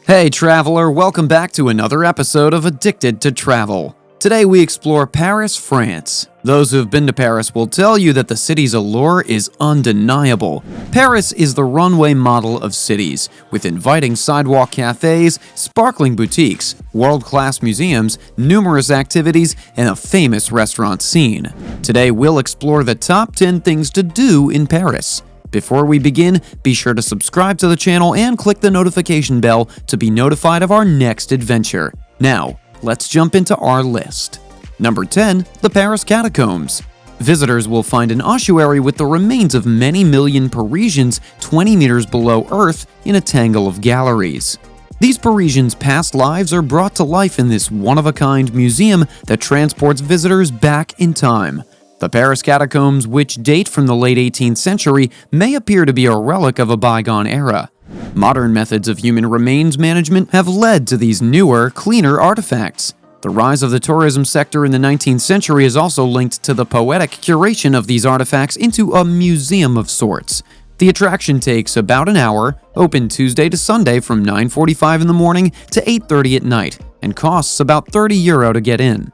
Hey traveler, welcome back to another episode of Addicted to Travel. Today we explore Paris, France. Those who have been to Paris will tell you that the city's allure is undeniable. Paris is the runway model of cities, with inviting sidewalk cafes, sparkling boutiques, world-class museums, numerous activities, and a famous restaurant scene. Today we'll explore the top 10 things to do in Paris. Before we begin, be sure to subscribe to the channel and click the notification bell to be notified of our next adventure. Now, let's jump into our list. Number 10. The Paris Catacombs. Visitors will find an ossuary with the remains of many million Parisians 20 meters below Earth in a tangle of galleries. These Parisians' past lives are brought to life in this one-of-a-kind museum that transports visitors back in time. The Paris Catacombs, which date from the late 18th century, may appear to be a relic of a bygone era. Modern methods of human remains management have led to these newer, cleaner artifacts. The rise of the tourism sector in the 19th century is also linked to the poetic curation of these artifacts into a museum of sorts. The attraction takes about an hour, open Tuesday to Sunday from 9:45 in the morning to 8:30 at night, and costs about €30 to get in.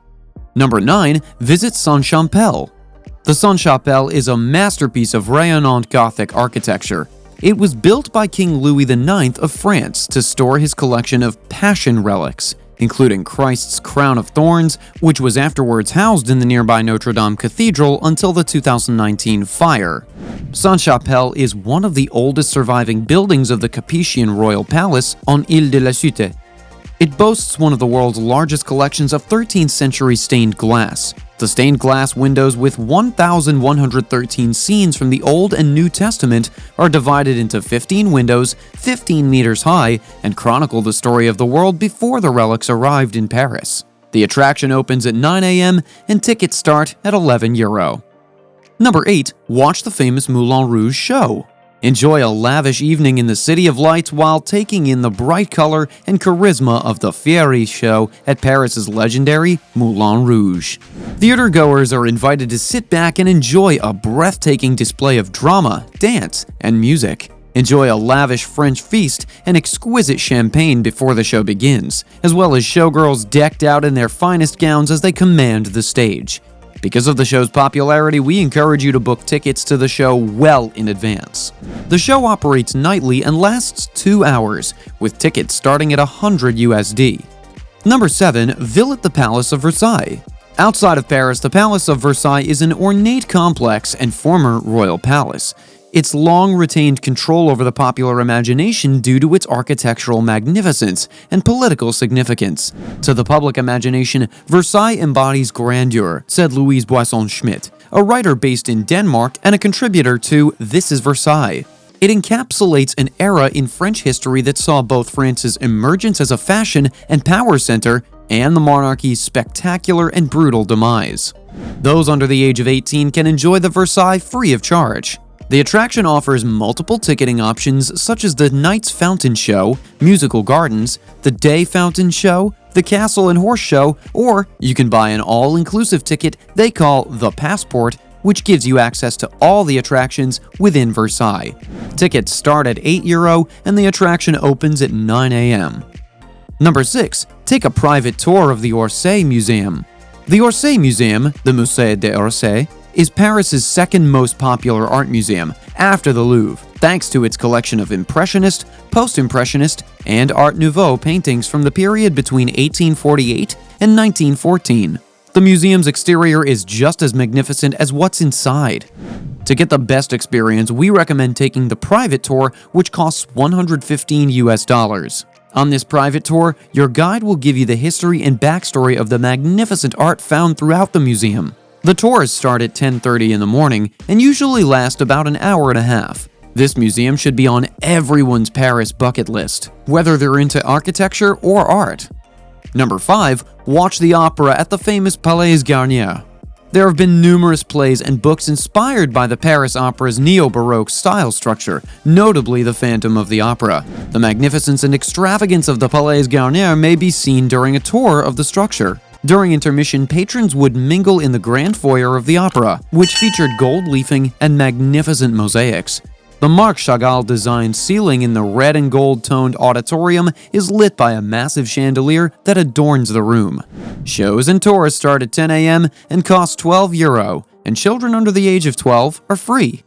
Number 9. Visit Sainte-Chapelle. The Sainte-Chapelle is a masterpiece of rayonnant Gothic architecture. It was built by King Louis IX of France to store his collection of Passion relics, including Christ's crown of thorns, which was afterwards housed in the nearby Notre Dame Cathedral until the 2019 fire. Sainte-Chapelle is one of the oldest surviving buildings of the Capetian Royal Palace on Ile de la Cité. It boasts one of the world's largest collections of 13th century stained glass. The stained glass windows with 1,113 scenes from the Old and New Testament are divided into 15 windows, 15 meters high, and chronicle the story of the world before the relics arrived in Paris. The attraction opens at 9 a.m. and tickets start at €11. Number 8. Watch the famous Moulin Rouge show. Enjoy a lavish evening in the City of Lights while taking in the bright color and charisma of the Fiery show at Paris's legendary Moulin Rouge. Theatergoers are invited to sit back and enjoy a breathtaking display of drama, dance, and music. Enjoy a lavish French feast and exquisite champagne before the show begins, as well as showgirls decked out in their finest gowns as they command the stage. Because of the show's popularity, we encourage you to book tickets to the show well in advance. The show operates nightly and lasts 2 hours, with tickets starting at $100. Number 7. Visit the Palace of Versailles. Outside of Paris, the Palace of Versailles is an ornate complex and former royal palace. It's long retained control over the popular imagination due to its architectural magnificence and political significance. To the public imagination, Versailles embodies grandeur, said Louise Boisson-Schmidt, a writer based in Denmark and a contributor to This is Versailles. It encapsulates an era in French history that saw both France's emergence as a fashion and power center and the monarchy's spectacular and brutal demise. Those under the age of 18 can enjoy the Versailles free of charge. The attraction offers multiple ticketing options such as the Night's Fountain Show, Musical Gardens, the Day Fountain Show, the Castle and Horse Show, or you can buy an all-inclusive ticket they call the Passport, which gives you access to all the attractions within Versailles. Tickets start at €8 and the attraction opens at 9 a.m. Number 6. Take a private tour of the Orsay Museum. The Orsay Museum, the Musée d'Orsay, is Paris's second most popular art museum, after the Louvre, thanks to its collection of Impressionist, Post-Impressionist, and Art Nouveau paintings from the period between 1848 and 1914. The museum's exterior is just as magnificent as what's inside. To get the best experience, we recommend taking the private tour, which costs $115. On this private tour, your guide will give you the history and backstory of the magnificent art found throughout the museum. The tours start at 10:30 in the morning and usually last about an hour and a half. This museum should be on everyone's Paris bucket list, whether they're into architecture or art. Number 5. Watch the opera at the famous Palais Garnier. There have been numerous plays and books inspired by the Paris Opera's neo-Baroque style structure, notably The Phantom of the Opera. The magnificence and extravagance of the Palais Garnier may be seen during a tour of the structure. During intermission, patrons would mingle in the grand foyer of the opera, which featured gold leafing and magnificent mosaics. The Marc Chagall-designed ceiling in the red and gold-toned auditorium is lit by a massive chandelier that adorns the room. Shows and tours start at 10 a.m. and cost €12, and children under the age of 12 are free.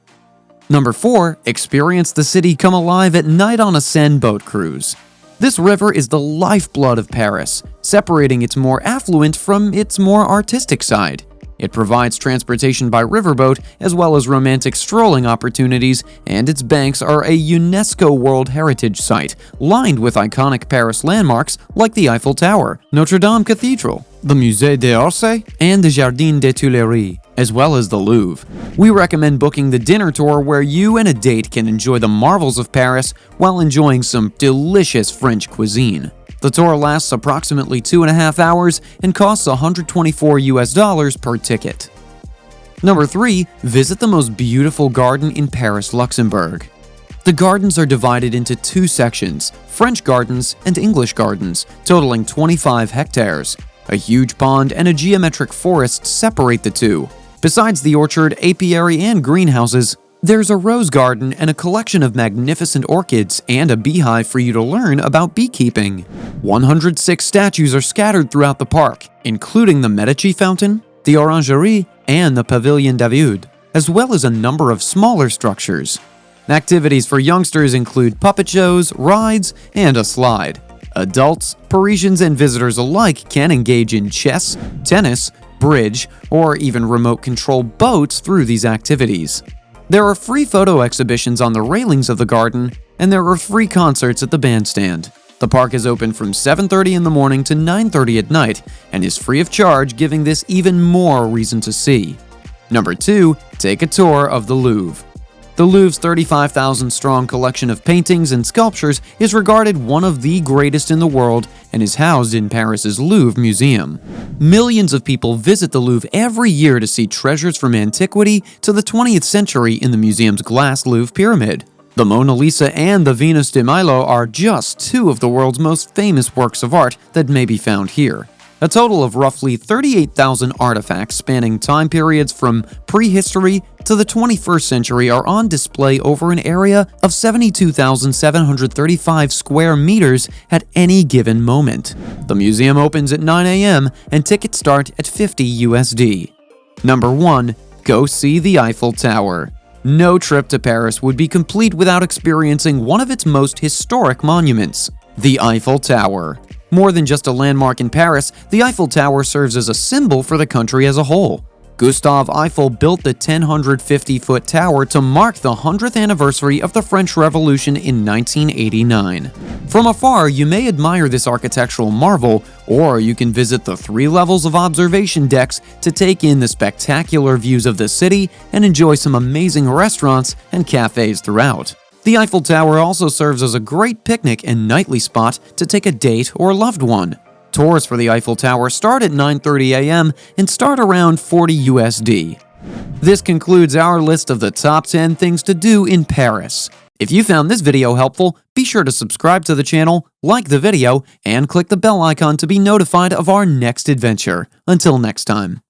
Number 4. Experience the city come alive at night on a Seine boat cruise. This river is the lifeblood of Paris, separating its more affluent from its more artistic side. It provides transportation by riverboat as well as romantic strolling opportunities, and its banks are a UNESCO World Heritage Site, lined with iconic Paris landmarks like the Eiffel Tower, Notre Dame Cathedral, the Musée d'Orsay, and the Jardin des Tuileries, as well as the Louvre. We recommend booking the dinner tour where you and a date can enjoy the marvels of Paris while enjoying some delicious French cuisine. The tour lasts approximately 2.5 hours and costs $124 per ticket. Number 3. Visit the most beautiful garden in Paris, Luxembourg. The gardens are divided into 2 sections, French gardens and English gardens, totaling 25 hectares. A huge pond and a geometric forest separate the two. Besides the orchard, apiary, and greenhouses, there's a rose garden and a collection of magnificent orchids and a beehive for you to learn about beekeeping. 106 statues are scattered throughout the park, including the Medici Fountain, the Orangerie, and the Pavillon David, as well as a number of smaller structures. Activities for youngsters include puppet shows, rides, and a slide. Adults, Parisians, and visitors alike can engage in chess, tennis, bridge, or even remote-control boats through these activities. There are free photo exhibitions on the railings of the garden, and there are free concerts at the bandstand. The park is open from 7:30 in the morning to 9:30 at night and is free of charge, giving this even more reason to see. Number 2. Take a tour of the Louvre. The Louvre's 35,000-strong collection of paintings and sculptures is regarded one of the greatest in the world and is housed in Paris's Louvre Museum. Millions of people visit the Louvre every year to see treasures from antiquity to the 20th century in the museum's glass Louvre pyramid. The Mona Lisa and the Venus de Milo are just 2 of the world's most famous works of art that may be found here. A total of roughly 38,000 artifacts spanning time periods from prehistory to the 21st century are on display over an area of 72,735 square meters at any given moment. The museum opens at 9 a.m. and tickets start at $50. Number 1. Go see the Eiffel Tower. No trip to Paris would be complete without experiencing one of its most historic monuments, the Eiffel Tower. More than just a landmark in Paris, the Eiffel Tower serves as a symbol for the country as a whole. Gustave Eiffel built the 1,050-foot tower to mark the 100th anniversary of the French Revolution in 1989. From afar, you may admire this architectural marvel, or you can visit the 3 levels of observation decks to take in the spectacular views of the city and enjoy some amazing restaurants and cafes throughout. The Eiffel Tower also serves as a great picnic and nightly spot to take a date or loved one. Tours for the Eiffel Tower start at 9:30 a.m. and start around $40. This concludes our list of the top 10 things to do in Paris. If you found this video helpful, be sure to subscribe to the channel, like the video, and click the bell icon to be notified of our next adventure. Until next time.